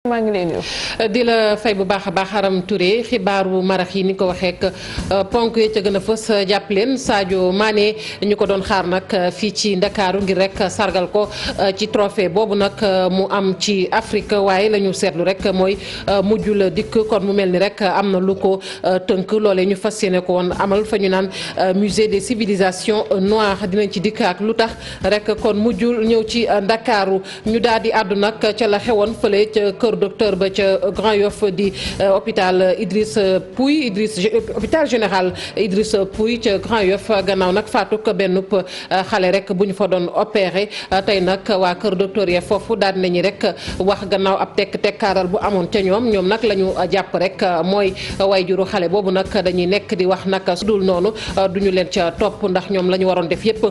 maa ngi lay nuyu. di la fay bu baax a baax Aram Touré xibaaru marax yi ni ko waxee ak ponk yi ca gën a fës jàpp leen Sadio Mané ñu ko doon xaar nag fii ci Ndakaaru ngir rek sargal ko ci trophée boobu nag mu am ci Afrique waaye la ñu seetlu rek mooy mujjul dikk kon mu mel ni rek am na lu ko tënk loolee ñu fas yéene ko woon amal fa ñu naan musée des civilisations noires dinañ ci dikk ak lu tax rek kon mujjul ñëw ci Ndakaaru ñu daal di àddu nag ca la xewoon fële ca kër docteur ba ca Grand Yoff di hôpital hôpital général Idriss Pouye ca Grand Yoff gannaaw nag faatu ko benn xale rek bu ñu fa doon opéré tey nag waa kër docteur ya foofu daal nañu rek wax gannaaw ab tekkaaral bu amoon ca ñoom nag la ñu jàpp rek mooy wayjuru xale boobu nag dañuy nekk di wax nag su dul noonu du ñu leen ca topp ndax ñoom la ñu waroon def yépp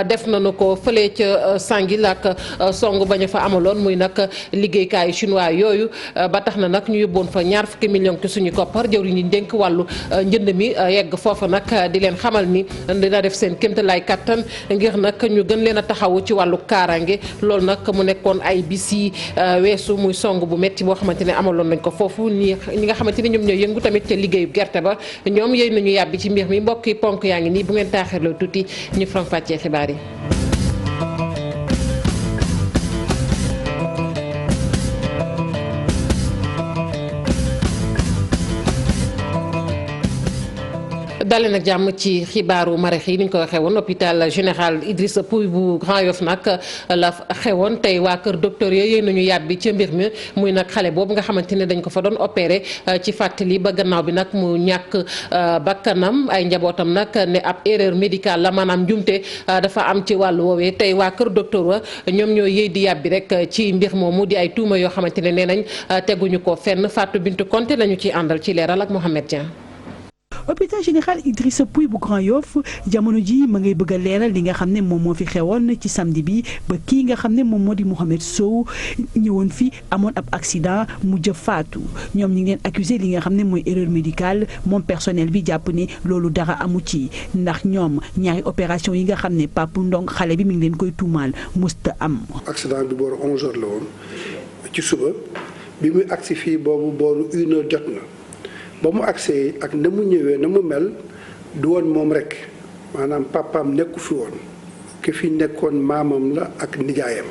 def nañu ko fële ca Sangil ak song ba ñu fa amaloon muy nag liggéeykaayu chinois yooyu ba tax na nag ñu yóbboon fa 20 millions ci suñu koppar jëwriñ ñi dénk wàllu njënd mi yegg foofa nag di leen xamal ni dina def seen kéemtalaay kattan ngir nag ñu gën leen a taxawu ci wàllu kaaraange loolu nag mu nekkoon ay bis yi weesu muy song bu metti boo xamante ne amaloon nañ ko foofu ñi nga xamante ni ñoom ñooy yëngu tamit te liggéeyu gerte ba ñoom yéy nañu yàbbi ci mbir mi mbokki ponk yaa ngi nii bu ngeen taaxirloo tuuti ñu faram-fàccee xibaar yi. dalee nag jàmm ci xibaaru marax yi ni ñu ko waxee woon hôpital général Idriss Pouye bu Grand Yoff nag la xewoon tey waa kër docteur yooyu nañu yàbbi ca mbir mi muy nag xale boobu nga xamante ne dañ ko fa doon opéré ci fàttali ba gannaaw bi nag mu ñàkk bakkanam ay njabootam nag ne ab erreur médicale la maanaam njumte dafa am ci wàllu woowee tey waa kër docteur wa ñoom ñoo yëy di yàbbi rek ci mbir moomu di ay tuuma yoo xamante ne nee nañ teguñu ko fenn Fatou Bintou Konté lañu ci àndal ci leeral ak Mohamed Dieng. hôpital général Idrissa Pouye bu Grand Yoff jamono ji ma ngay bëgg a leeral li nga xam ne moom moo fi xewoon ci samedi bi ba kii nga xam ne moom moo di Mohamed Sow ñëwoon fi amoon ab accident mujj faatu ñoom ñi ngi leen accusé li nga xam ne mooy erreur médicale moom personnel bi jàpp ne loolu dara amu ci ndax ñoom ñaari opération yi nga xam ne Pape Ndong xale bi mi ngi leen koy tuumaal musta am. accident bi booru 11h la woon ci suba bi muy agsi fii boobu booru 1h jot na. ba mu agsee ak na mu ñëwee na mu mel du woon moom rek maanaam papaam nekku fi woon ki fi nekkoon maamam la ak nijaayam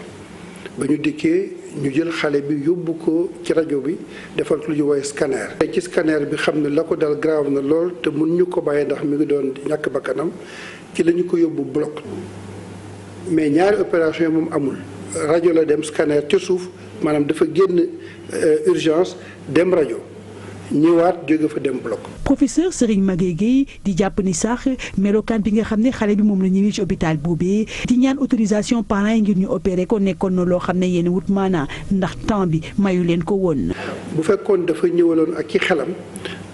ba ñu dikkee ñu jël xale bi yóbbu ko ci rajo bi defal ko lu ñu woowee scanner. ci scanner bi xam ne la ko dal grave na lool te mun ñu ko bàyyi ndax mi ngi doon ñàkk bakkanam ci la ñu ko yóbbu bloc mais ñaari opération yi moom amul rajo la dem scanner ca suuf maanaam dafa génn urgence dem rajo. ñëwaat jóge fa dem bloc. professeur Serigne Maguette Gueye di jàpp ni sax melokaan bi nga xam ne xale bi moom la ñëwee ci hôpital boobee di ñaan autorisation parents yi ngir ñu opéré ko nekkoon na loo xam ne yéen wut maanaa ndax temps bi mayu leen ko woon. bu fekkoon dafa ñëwaloon ak ci xelam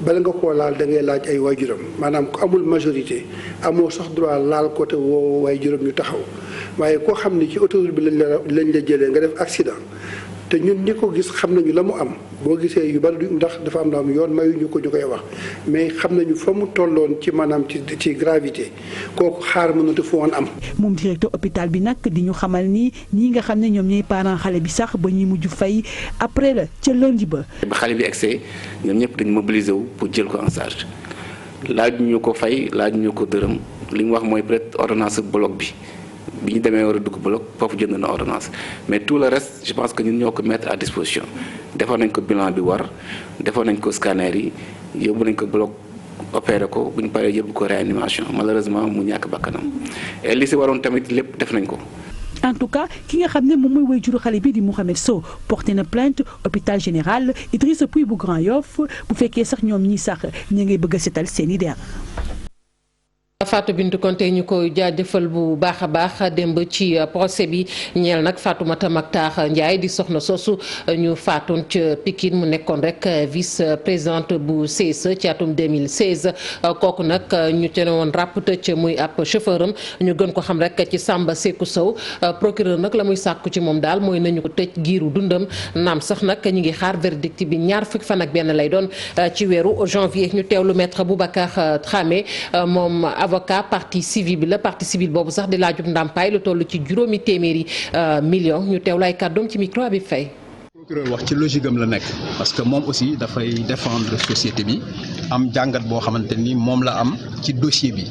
bala nga koo laal da ngay laaj ay waajuram maanaam ku amul majorité amoo sax droit laal côté woo waajuram ñu taxaw waaye koo xam ne ci autoroute bi lañ la jëlee nga def accident. te ñun ñi ko gis xam nañu la mu am boo gisee yu bari ndax dafa am na am yoon mayuñu ko ñu koy wax mais xam nañu fa mu tolloon ci maanaam ci gravité kooku xaar mënatu fa woon am. moom directeur hôpital bi nag di ñu xamal ni ñi nga xam ne ñoom ñooy parents xale bi sax ba ñuy mujj fay après la ca lundi ba. ba xale bi egsee ñoom ñëpp dañu mobiliser wu pour jël ko en charge laaj ñu ko fay laaj ñu ko dërëm li mu wax mooy peut-être ordonnance bloc bi. bi ñu demee war a dugg bloc foofu jënd na ordonnance mais tout le reste je pense que ñun ñoo ko mettre à disposition defoon nañ ko bilan bi war defoon nañ ko scanner yi yóbbu nañ ko bloc opéré ko bu ñu paree yóbbu ko réanimation malheureusement mu ñàkk bakkanam et li si waroon tamit lépp def nañ ko. en tout cas ki nga xam ne moom mooy waajuru xale bi di Mohamed Sow porté na plainte hôpital général Idrissa Pouye bu Grand Yoff bu fekkee sax ñoom ñi sax ñu ngay bëgg a setal seen i der. Fatou Bintou Konté ñu ko jaajëfal bu baax a baax démb ci procès bi ñeel nag Fatoumata Mactar Ndiaye di soxna soosu ñu faatoon ca Pikine mu nekkoon rek vice présidente bu CSE ci atum 2016 kooku nag ñu te ne woon ràpp tëcc muy ab chauffeur am ñu gën ko xam rek ci Samba Sekou Sow procureur nag la muy sàkku ci moom daal mooy nañu ko tëj giiru dundam naam sax nag ñu ngi xaar verdict bi ñaar fukki fan ak benn lay doon ci weeru janvier ñu teewlu maître Boubacar Dramé moom avocat partie civile bi la partie civile boobu sax di laajub ndàmpaay lu toll ci juróomi téeméeri million ñu teewlu ay kàddoom ci micro bi fay. wax ci logique am la nekk parce que moom aussi dafay défendre société bi am jàngat boo xamante ni moom la am ci dossier bi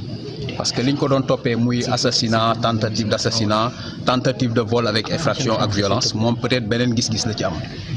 parce que liñ ko doon toppee muy assassinat tentative d'assassinat tentative de vol avec effraction ak violence moom peut-être beneen gis-gis la ci am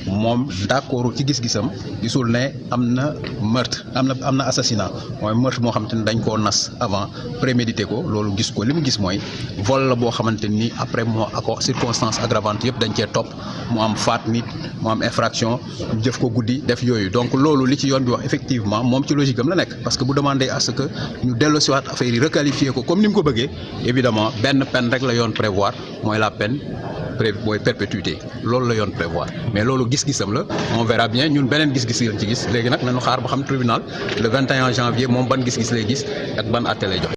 moom d'accord ci gis-gisam gisul ne am na meurtre am na assassinat mooy meurtre moo xamante ni dañ koo nas avant prémédité ko loolu gis ko li mu gis mooy vol la boo xamante ni après moo accord circonstances aggravantes yëpp dañ cee topp mu am faat nit mu am infraction jëf ko guddi def yooyu donc loolu li ci yoon bi wax effectivement moom ci logique am la nekk parce que bu demandé à ce que ñu delloosiwaat affaire yi requalifier ko comme ni mu ko bëggee évidemment benn peine rek la yoon prévoir mooy la peine mooy perpétuité loolu la yoon prévoir mais loolu gis-gisam la on verra bien ñun beneen gis-gis lañ ci gis léegi nag nañu xaar ba xam tribunal le 21 janvier moom ban gis-gis lay gis ak ban àtte lay joxe.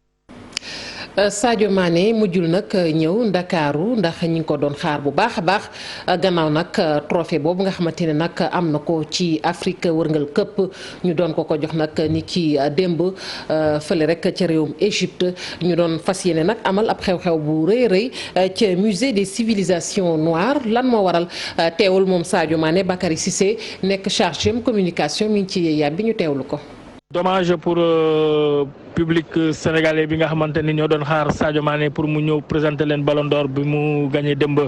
Sadio Mané mujjul nag ñëw Ndakaaru ndax ñi ngi ko doon xaar bu baax a baax gannaaw nag trophée boobu nga xamante ne nag am na ko ci Afrique wërngal këpp ñu doon ko jox nag ni ki démb fële rek ca réewum Égypte ñu doon fas yéene nag amal ab xew-xew bu rëy rëy ca musée des civilisations noires lan moo waral teewul moom Sadio Mané Bakary Cissé nekk chargé communication mi ngi ci yàbbi ñu teewlu ko. Dommage pour public sénégalais bi nga xamante ni ñoo doon xaar Sadio Mané pour mu ñëw présenter leen Ballon d'Or bi mu gagné démb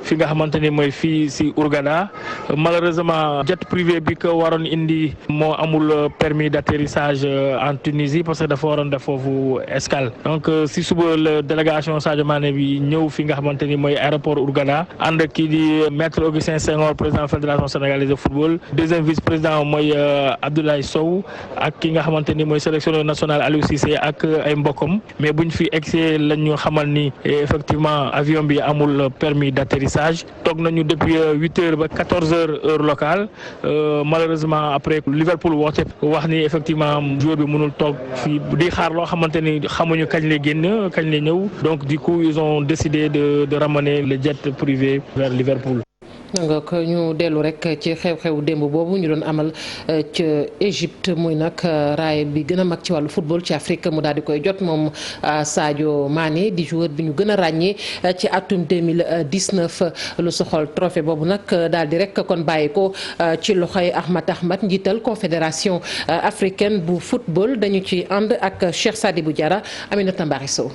fi nga xamante ni mooy fii si Hurghada malheureusement jet privé bi ko waroon indi moo amul permis d'atterrissage en Tunisie parce que dafa waroon def foofu escale donc si suba la délégation Sadio Mané bi ñëw fi nga xamante ni mooy aéroport Hurghada ànd kii di maître Augustin Senghor président fédération sénégalaise de football deuxième vice-président mooy Abdoulaye Sow ak ki nga xamante ni mooy sélectionneur national Aliou Cissé ak ay mbokkam mais buñ fi egsee lañ ñu xamal ni effectivement avion bi amul permis d'atterrissage toog nañu depuis 8h ba 14h heure locale malheureusement après Liverpool woote wax ni effectivement joueur bi mënul toog fii di xaar loo xamante ni xamuñu kañ lay génn kañ lay ñëw donc du coup ils ont décidé de ramener le jet privé vers Liverpool. nga ko ñu dellu rek ci xew-xew démb boobu ñu doon amal ca Égypte muy nag raay bi gën a mag ci wàllu football ci Afrique mu daal di koy jot moom Sadio Mané di joueur bi ñu gën a ràññee ci atum 2019 lu soxal trophée boobu nag daal di rek kon bàyyi ko ci loxoy Ahmad njiital confédération africaine bu football dañu ci ànd ak Cheikh Sadibou Diarra Aminata Mbari Sow.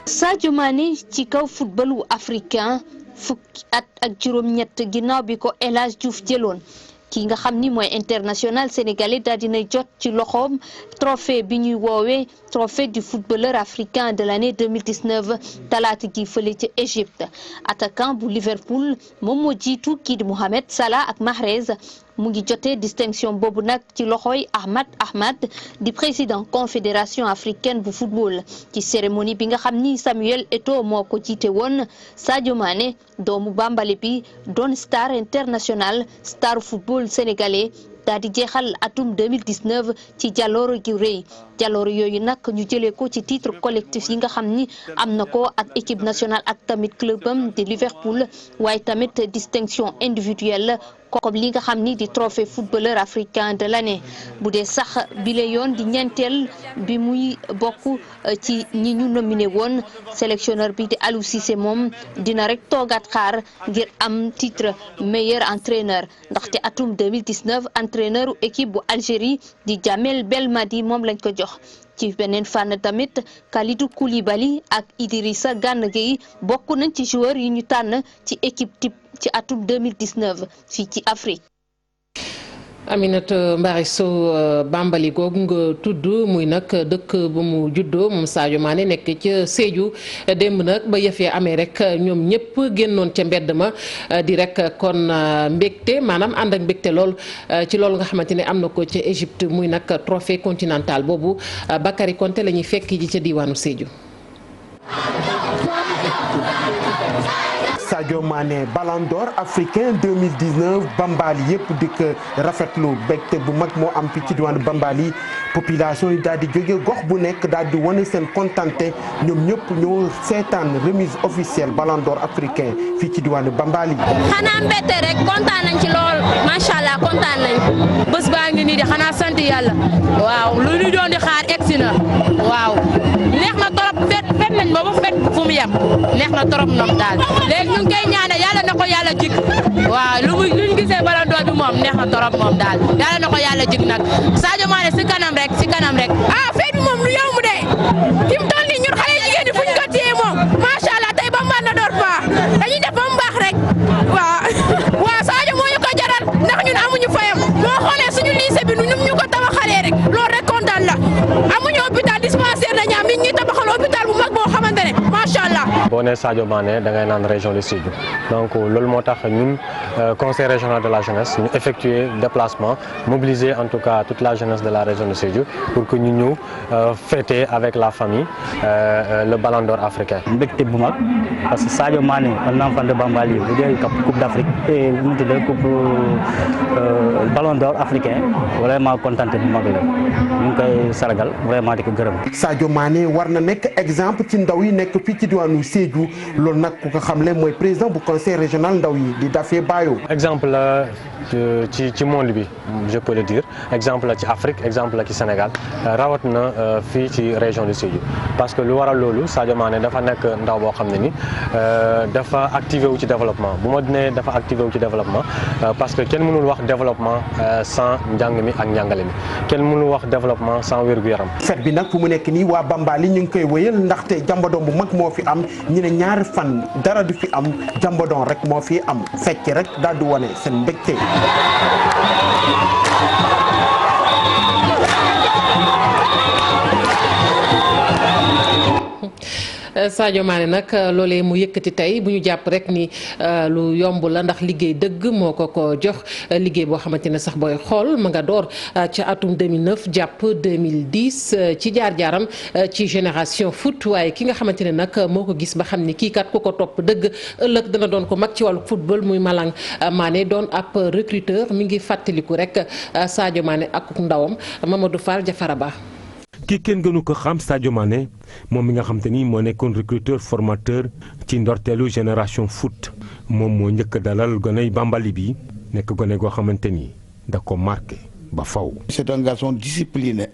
Sadio Mané ci kaw football wu africain. fukki at ak juróom-ñett ginnaaw bi ko El Hadj Diouf jëloon ki nga xam ni mooy international sénégalais daal dina jot ci loxoom trophée bi ñuy woowee trophée du footballeur africain de l'année 2019 talaata gi fële ci Égypte attaquant bu Liverpool moom moo jiitu kii di Mohamed Salah ak Mahrez mu ngi jotee distinction boobu nag ci loxoy Ahmad di président confédération africaine bu football ci cérémonie bi nga xam ni Samuel Eto'o moo ko jiite woon Sadio Mané doomu Bambali bi doon star international star football sénégalais daal di jeexal atum 2019 ci jalooro gi rëy jalooro yooyu nag ñu jëlee ko ci titre collectif yi nga xam ni am na ko ak équipe nationale ak tamit clubam di Liverpool waaye tamit distinction individuelle comme li nga xam ni di trophée footballeur africain de l'année bu dee sax bile yoon di ñeenteel bi muy bokk ci ñi ñu nominé woon sélectionneur bi di Aliou Cissé moom dina rek toogaat xaar ngir am titre meilleur entraîneur ndaxte atum 2019 entraîneur équipe bu Algérie di Jamel Belmadi moom lañ ko jox ci beneen fànn tamit Kalidou Koulibaly ak Idrissa Gana Gueye bokk nañ ci joueur yi ñu tànn ci équipe type ci atum 2019 fii ci Afrique. Aminata Mbari Sow Bambali googu nga tudd muy nag dëkk ba mu juddoo moom Sadio Mané nekk ca Sédhiou démb nag ba yëf ya amee rek ñoom ñëpp génnoon ca mbedd ma di rek kon mbégte maanaam ànd ak mbégte lool ci loolu nga xamante ne am na ko ca Égypte muy nag trophée continental boobu Bakary Konté la ñuy fekk ji ca diwaanu Sédhiou. Sadio Mané Ballon d'Or africain 2019 Bambali yëpp di ko rafetlu mbégte bu mag moo am fi ci diwaanu Bambali population yi daal di jóge gox bu nekk daal di wane seen kontante ñoom ñëpp ñoo seetaan remise officielle Ballon d'Or africain fii ci diwaanu Bambali. xanaa mbégte rek kontaan nañ ci lool macha allah kontaan nañ bés baa ngi nii di xanaa sant yàlla waaw lu ñu doon di xaar egsi na waaw neex na trop fet nañ ba fekk fu mu yem neex na trop ñoom daal léegi ñu ngi koy ñaanal yàlla na ko yàlla jig waaw luñ gisee Ballon d'Or bi moom neex na trop moom daal yàlla na ko yàlla jig nag Sadio Mané si kanam rek ah fête bi moom lu yomb de fi mu toll nii ñun xale jigéen ñi fuñ ko téye moom macha allah tey ba mbaat na door fa dañuy def ba mu baax rek waaw Sadio moo ñu ko jaral ndax ñun amuñu fayam boo xoolee suñu lycée bi ñum ñu ko tabaxalee rek loolu rek kontaan la amuñu hôpital dispensaire na ñaam nit ñi tabaxal hôpital bu mag boo xamante ne macha allah. boo nee Sadio Mané da ngay naan région de Sédhiou donc loolu moo tax ñun conseil régional de la jeunesse ñu effectuer déplacement mobiliser en tout cas toute la jeunesse de la région de Sédhiou pour que ñu ñëw fêter avec la famille le Ballon d'Or africain. mbégte bu mag parce que Sadio Mané un enfant de Bambali bu jël coupe d'Afrique et mu tuddee coupe Ballon d'Or africain vraiment kontaan bu mag la ñu ngi koy sargal vraiment di ko gërëm. Sadio Mané war na nekk exemple ci ndaw yi nekk fii ci diwaanu Sédhiou loolu nag ku ko xamle mooy président bu conseil régional ndaw yi di Dafé Bayo. exemple la ci monde bi je peux le dire exemple la ci Afrique exemple la ci Sénégal rawat na fii ci région de Sédhiou parce que lu waral loolu Sadio Mané dafa nekk ndaw boo xam ne ni dafa activé wu ci développement bu ma nee dafa activé wu ci développement parce que kenn mënul wax développement sans njàng mi ak njàngale mi kenn mënul wax développement sans wér-gu-yaram. fête bi nag fu mu nekk nii waa Bambali ñu ngi koy wëyal ndaxte jàmbadoon bu mag moo fi am ñu ne ñaari fan dara du fi am jàmbadoon rek moo fi am fecc rek daal di wane seen mbégte. Sadio Mané nag loolee mu yëkkati tey bu ñu jàpp rek ni lu yomb la ndax liggéey dëgg moo ko jox liggéey boo xamante ne sax booy xool ma nga door ca atum 2009 jàpp 2010 ci jaar-jaaram ci génération foot waaye ki nga xamante ne nag moo ko gis ba xam ni kii kat ku ko topp dëgg ëllëg dana doon ko mag ci wàllu football muy Malang Mané doon ab recruteur mi ngi fàttaliku rek Sadio Mané ak ndawam Mamadou Fall Jafara Ba. kii kenn gënu ko xam Sadio Mané moom mi nga xam te ni moo nekkoon recruteur formateur ci ndorteelu génération foot moom moo njëkk dalal goney Bambali bi nekk gone goo xamante ni da ko marqué ba faw. C'est un garçon discipliné,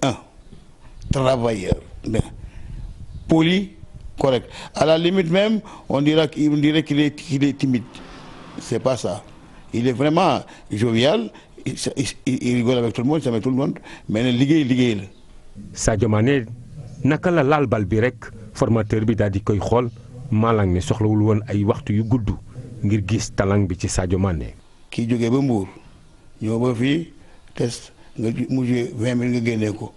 travailleur, poli, correct. À la limite même, on dirait qu'il est timide. C'est pas ça. Il est vraiment jovial, il rigole avec tout le monde, il s'aime tout le monde, mais liggéey la. Sadio Mané naka la laal bal bi rek formateur bi daal di koy xool Malang ne soxlawul woon ay waxtu yu gudd ngir gis talang bi ci Sadio Mané. kii jógee ba Mbour ñëw ba fii test nga mujjee 20 000 nga génnee ko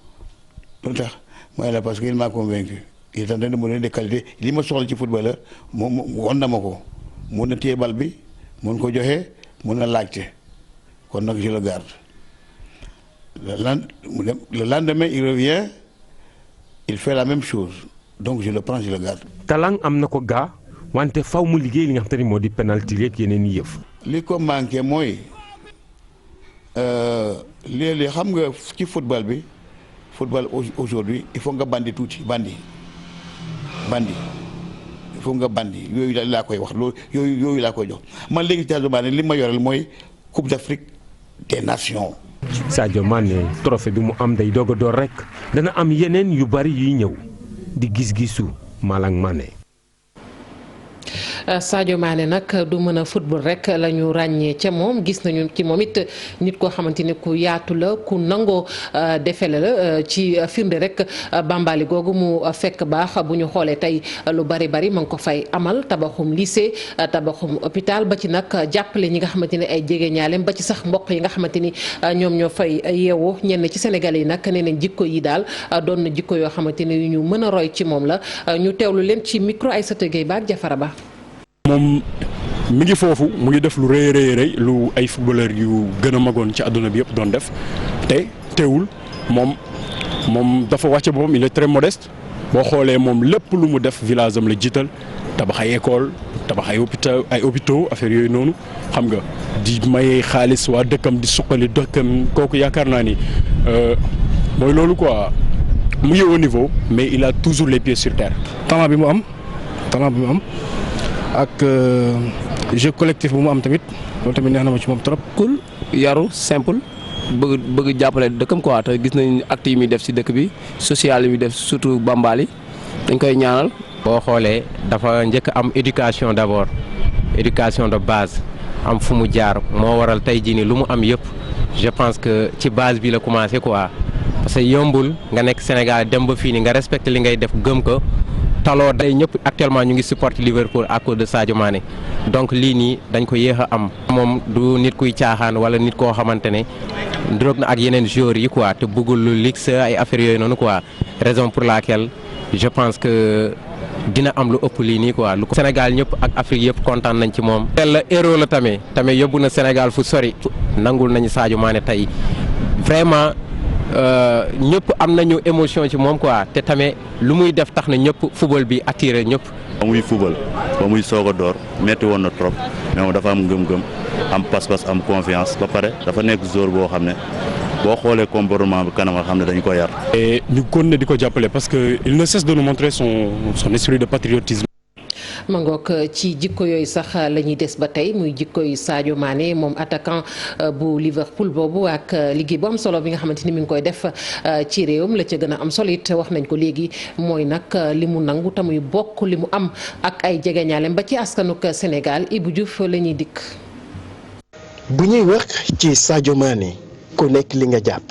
lu tax mooy la parce que il m'a convaincu il est en train de me donner des qualités li ma soxla ci footballeur moom won na ma ko mun na téye bal bi mun ko joxe mun na laajte kon nag je le garde. Le lendemain, il revient, il fait la même chose. Donc je le prends, je le garde. talang am na ko gaa wante faw mu liggéey li nga xam te ni moo di penalty yeeg yeneen i yëf. li ko manqué mooy léeg-léeg xam nga ci football bi football aujourd'hui il faut nga bandi tuuti bandi il faut nga bandi yooyu daal laa koy wax loolu yooyu laa koy jox man léegi Sadio Mané li ma yoreel mooy Coupe d'Afrique des Nations. Sadio Mané trophée bi mu am day doog a door rek dana am yeneen yu bari yuy ñëw di gis-gisu Malang Mané. Sadio Mané nag du mën a football rek la ñu ràññee ca moom gis nañu ci moom it nit koo xamante ni ku yaatu la ku nangoo defele la ci firnde rek Bambali googu mu fekk baax bu ñu xoolee tey lu bari ma ngi ko fay amal tabaxum lycée tabaxum hôpital ba ci nag jàppale ñi nga xamante ni ay jege ñaaleem ba ci sax mbokk yi nga xamante ni ñoom ñoo fay yeewoo ñenn ci Sénégalais yi nag nee nañ jikko yi daal doon na jikko yoo xamante ni yu ñu mën a roy ci moom la ñu teewlu leen ci micro Aïssata Gueye Ba ak Jafara Ba. moom mi ngi foofu mu ngi def lu rëy lu ay footballeur yu gën a magoon ci àdduna bi yëpp doon def te teewul moom dafa wàcce boppam il est très modeste boo xoolee moom lépp lu mu def village am la jiital tabax ay école tabax ay hôpitaux affaire yooyu noonu xam nga di maye xaalis waa dëkkam di suqali dëkkam kooku yaakaar naa ni mooy loolu quoi mu ngi au niveau mais il a toujours les pieds sur terre. talent bi mu am ak jeu collectif bu mu am tamit loolu tamit neex na ma ci moom trop. cool yaru simple bëgg jàppale dëkkam quoi te gis nañ actes yi muy def si dëkk bi social yi muy def surtout Bambali dañ koy ñaanal. boo xoolee dafa njëkk am éducation d'abord éducation de base am fu mu jaar moo waral tey jii nii lu mu am yëpp je pense que ci base bi la commencé quoi parce que yombul nga nekk Sénégal dem ba fii nii nga respecté li ngay def gëm ko taloo day ñëpp actuellement ñu ngi supporter Liverpool à cause de Sadio Mané donc lii nii dañ ko yéex a am. moom du nit kuy caaxaan wala nit koo xamante ne ndróog na ak yeneen joueurs yi quoi te bëggul lu ligue ay affaires yooyu noonu quoi raison pour laquelle je pense que dina am lu ëpp lii nii quoi lu ko Sénégal ñëpp ak Afrique yëpp kontaan nañ ci moom. la héros la tamit yóbbu na Sénégal fu sori nangul nañu Sadio Mané tey vraiment ñëpp am nañu émotion ci moom quoi te tamit lu muy def tax na ñëpp football bi attiré ñëpp. ba muy football ba muy soog a door metti woon na trop mais moom dafa am ngëm-ngëm am pas-pas am confiance ba pare dafa nekk joueur boo xam ne boo xoolee comportement bi kanam nga xam ne dañ ko yar. et ñu kon ne di ko jàppale parce que il ne cesse de nous montrer son esprit de patriotisme. ma ngoog ci jikko yooyu sax la ñuy des ba tey muy jikko yu Sadio Mané moom attaquant bu Liverpool boobu ak liggéey bu am solo bi nga xamante ni mi ngi koy def ci réewam la ca gën a am solo it wax nañ ko léegi mooy nag li mu nangu te muy bokk li mu am ak ay jegeñaaleem ba ci askanuk Sénégal Ibou Diouf la ñuy dikk. bu ñuy wax ci Sadio Mané ku nekk li nga jàpp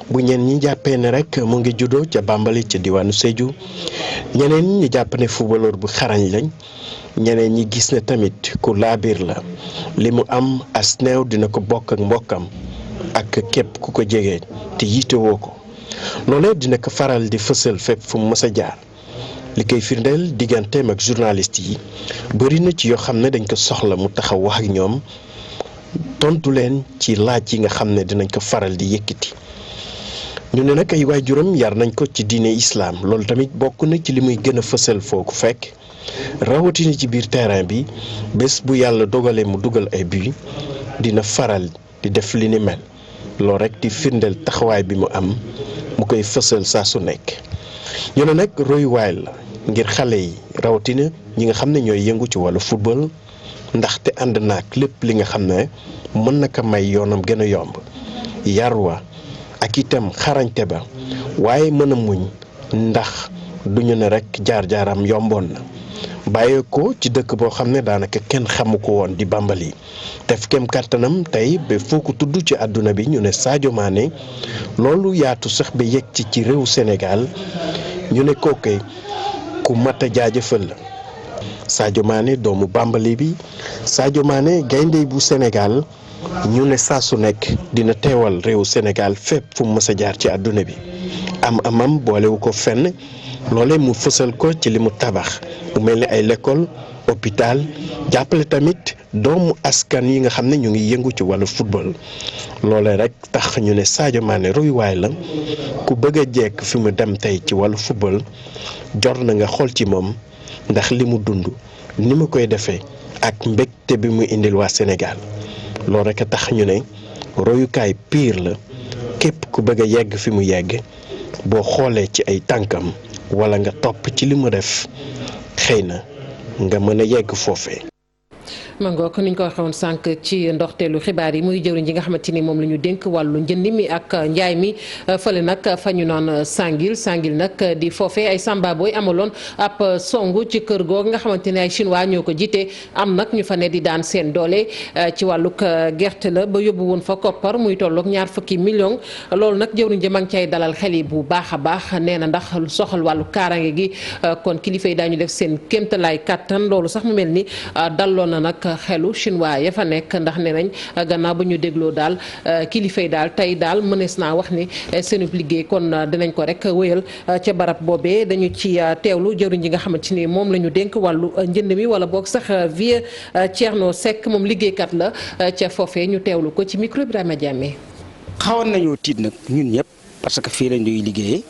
bu ñeen ñi jàppee ne rek mu ngi juddoo ca Bambali ca diwaanu Sédhiou ñeneen ñi jàpp ne footballeur bu xarañ lañ ñeneen ñi gis ne tamit ku laabiir la li mu am as néew dina ko bokk ak mbokkam ak képp ku ko jege te yiitewoo ko loolee dina ko faral di fësal fépp fu mu mës a jaar li koy firndeel digganteem ak journaliste yi bëri na ci yoo xam ne dañ ko soxla mu taxaw wax ak ñoom tontu leen ci laaj yi nga xam ne dinañ ko faral di yëkkati. ñu ne nag ay waajuram yar nañ ko ci diine islam loolu tamit bokk na ci li muy gën a fësal foo ko fekk rawatina ci biir terrain bi bés bu yàlla dogalee mu dugal ay but dina faral di def li ni mel loolu rek di firndeel taxawaay bi mu am mu koy fësal saa su nekk. ñu ne nag royuwaay la ngir xale yi rawatina ñi nga xam ne ñooy yëngu ci wàllu football ndaxte ànd naag lépp li nga xam ne mën na ko may yoonam gën a yomb yarwa ak itam xarañte ba waaye mën a muñ ndax duñu ne rekk jaar-jaaram yomboon na bàyyee ko ci dëkk boo xam ne daanaka kenn xamu ko woon di Bambali def kem kàttanam tey ba foo ko tudd ci àdduna bi ñu ne Sadio Mané loolu yaatu sax ba yegg ci réew Sénégal ñu ne kooke ku mat a jaajëfal la Sadio Mané doomu Bambali bi Sadio Mané gaynde bu Sénégal ñu ne saa su nekk dina teewal réew Sénégal fépp fu mu mës a jaar ci àdduna bi amam boolewu ko fenn loole mu fësal ko ci li mu tabax mu mel ni ay l'école hôpital jàppale tamit doomu askan yi nga xam ne ñu ngi yëngu ci wàllu football loole rek tax ñu ne Sadio Mané royuwaay la ku bëgg a jekk fi mu dem tey ci wàllu football jot na nga xool ci moom ndax li mu dund ni mu koy defee ak mbégte bi mu indil waa Sénégal loolu rek a tax ñu ne royukaay pire la képp ku bëgg a yegg fi mu yegg boo xoolee ci ay tànkam wala nga topp ci li mu def xëy na nga mën a yegg foofee. ma ngoog ni ñu ko waxee woon sànq ci ndoxteelu xibaar yi muy jëwriñ ji nga xamante ni moom la ñu dénk wàllu njënd mi ak njaay mi fële nag fa ñu naan sangil nag di foofee ay samba booy amaloon ab songu ci kër googu nga xamante ne ay chinois ñoo ko jiite am nag ñu fa ne di daan seen doole ci wàllug gerte la ba yóbbu woon fa koppar muy tolloog 20 millions loolu nag jëwriñ ji ma ngi cay dalal xel yi bu baax a baax nee na ndax lu soxal wàllu kaarange gi kon kilifa yi daañu def seen kéemtalaay kàttan loolu sax mu mel ni dalloon na nag xelu chinois ya fa nekk ndax ne nañ gannaaw ba ñu dégloo daal kilifa yi daal tey daal mënees naa wax ni seenub liggéey kon dinañ ko rek wéyal ca barab boobee dañu ci teewlu jëriñ ji nga xamante ni moom la ñu dénk wàllu njënd mi wala boog sax vieux Thierno Seck moom liggéeykat la ca foofee ñu teewlu ko ci micro Ibrahima Diamé. xawoon nañoo tiit nag ñun ñëpp parce que fii lañ doy liggéeyee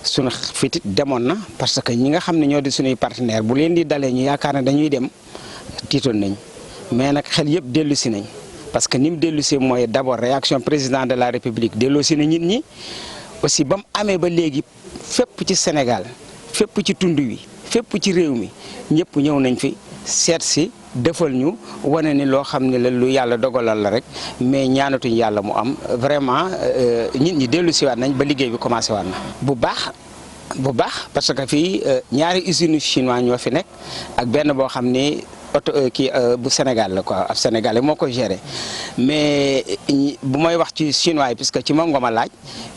sunu fitit demoon na parce que ñi nga xam ne ñoo di suñuy partenaire bu leen di dalee ñu yaakaar ne dañuy dem tiitoon nañ mais nag xel yëpp dellu si nañ parce que ni mu dellu si mooy d'abord réaction président de la république delloo si na nit ñi aussi ba mu amee ba léegi fépp ci Sénégal fépp ci tund wi fépp ci réew mi ñëpp ñëw nañ fi seet si defal ñu wane ni loo xam ne la lu yàlla dogalal la rek mais ñaanatuñ yàlla mu am vraiment nit ñi dellu si waat nañ ba liggéey bi commencé waat na bu baax bu baax parce que fii ñaari usines chinois ñoo fi nekk ak benn boo xam ni bu Sénégal la quoi ab Sénégalais moo koy gérer mais bu may wax ci chinois yi puisque ci moom nga ma laaj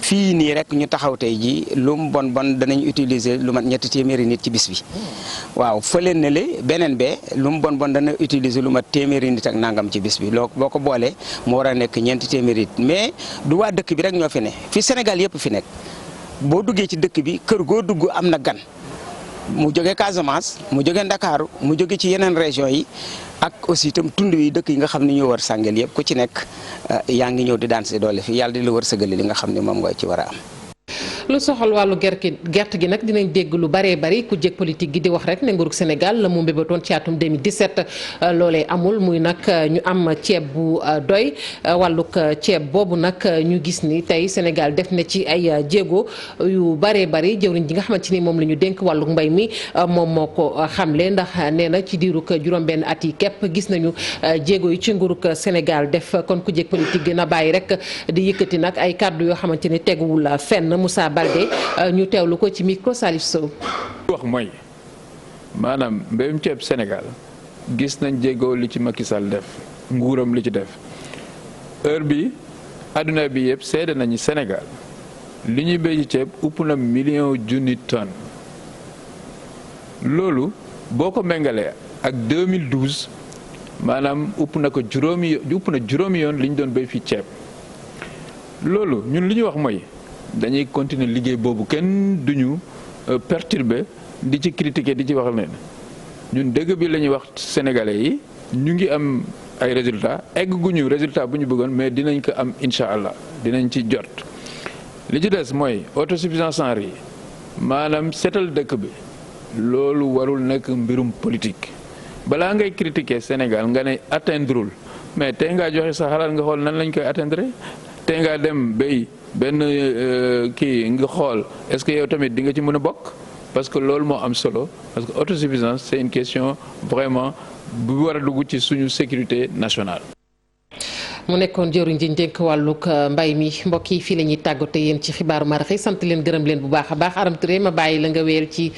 fii nii rek ñu taxaw tey ji lu mu bon danañ utiliser lu mat 300 nit ci bis bi waaw fële ne le beneen bee lu mu bon dana utiliser lu mat 100 nit ak nangam ci bis bi boo ko boolee mu war a nekk 400 nit mais du waa dëkk bi rek ñoo fi ne fii Sénégal yëpp fi nekk boo duggee ci dëkk bi kër goo dugg am na gan. mu jóge Casamance mu jóge Ndakaaru mu jóge ci yeneen région yi ak aussi itam tund yi dëkk yi nga xam ne ñoo war Sàngeel yëpp ku ci nekk yaa ngi ñëw di daan si doole fi yàlla di la war sëgali li nga xam ne moom nga ci war a am. lu soxal wàllu gerte gi nag dinañ dégg lu baree bari ku jég politique gi di wax rek ne nguurug Sénégal la mu mbébatoon ci atum 2017 loolee amul muy nag ñu am ceeb bu doy wàllug ceeb boobu nag ñu gis ni tey Sénégal def na ci ay jéego yu baree bari jëwriñ ji nga xamante ni moom la ñu dénk wàllug mbay mi moom moo ko xamle ndax nee na ci diirug juróom-benn at yi képp gis nañu jéego yi ci nguurug Sénégal def kon ku jég politique gi na bàyyi rek di yëkkati nag ay kàddu yoo xamante ni teguwul fenn Moussa Baldé ñu teewlu ko ci micro Salif Sow. wax mooy maanaam mbéyum ceeb Sénégal gis nañ jéego li ci Macky Sall def nguuram li ci def heure bi adduna bi yëpp seede nañu Sénégal li ñuy béy ci ceeb upp na million junni tonnes loolu boo ko méngalee ak 2012 maanaam upp na juróomi yoon li ñu doon béy fii ceeb loolu ñun li ñu wax mooy. dañuy continuer liggéey boobu kenn duñu perturber di ci critiquer di ci wax leen ñun dëgg bi la ñuy wax sénégalais yi ñu ngi am ay résultats egguñu résultat bu ñu bëggoon mais dinañ ko am incha allah dinañ ci jot. li ci des mooy autosuffisance en riz maanaam seetal dëkk bi loolu warul nekk mbirum politique balaa ngay critiquer Sénégal nga ne atteindreul mais tey ngaa joxe sa xalaat nga xool nan lañ koy atteindre tey ngaa dem béy. benn kii nga xool est-ce que yow tamit di nga ci mën a bokk parce que loolu moo am solo parce que autosuffisance c'est une question vraiment bu war a dugg ci suñu sécurité nationale. mu nekkoon jëriñ ji dénk wàllug mbay mi mbokk yi fii la ñuy tàggatoo yéen ci xibaaru marax sant leen gërëm leen bu baax a baax Aram Touré ma bàyyi la nga wéyal ci.